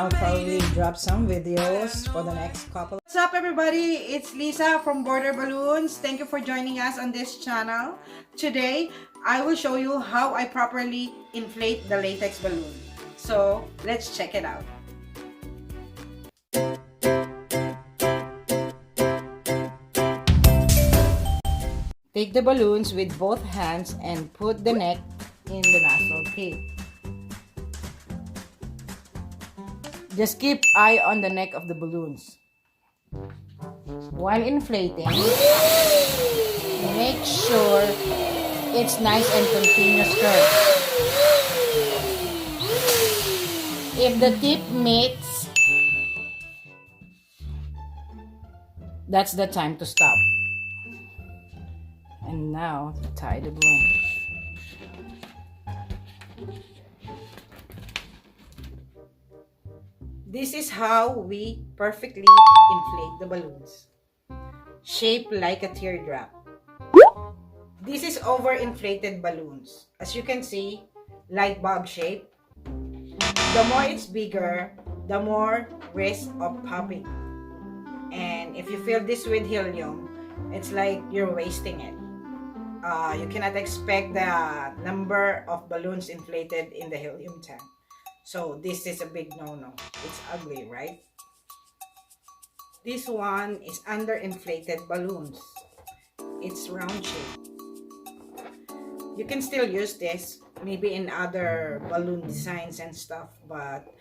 I'll probably drop some videos for the next couple. What's up, everybody? It's Lisa from Border Balloons. Thank you for joining us on this channel. Today, I will show you how I properly inflate the latex balloon. So, let's check it out. Take the balloons with both hands and put the neck in the nozzle tip. Just keep eye on the neck of the balloons. While inflating, make sure it's nice and continuous curve. If the tip meets, that's the time to stop. And now, tie the balloon. This is how we perfectly inflate the balloons. Shaped like a teardrop. This is overinflated balloons. As you can see, light bulb shape. The more it's bigger, the more risk of popping. And if you fill this with helium, it's like you're wasting it. You cannot expect the number of balloons inflated in the helium tank. So this is a big no-no. It's ugly, right? This one is underinflated balloons. It's round shape. You can still use this, maybe in other balloon designs and stuff, but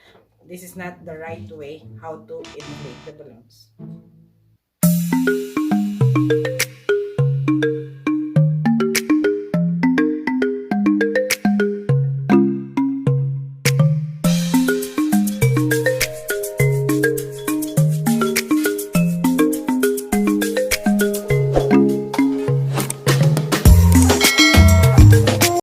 this is not the right way how to inflate the balloons.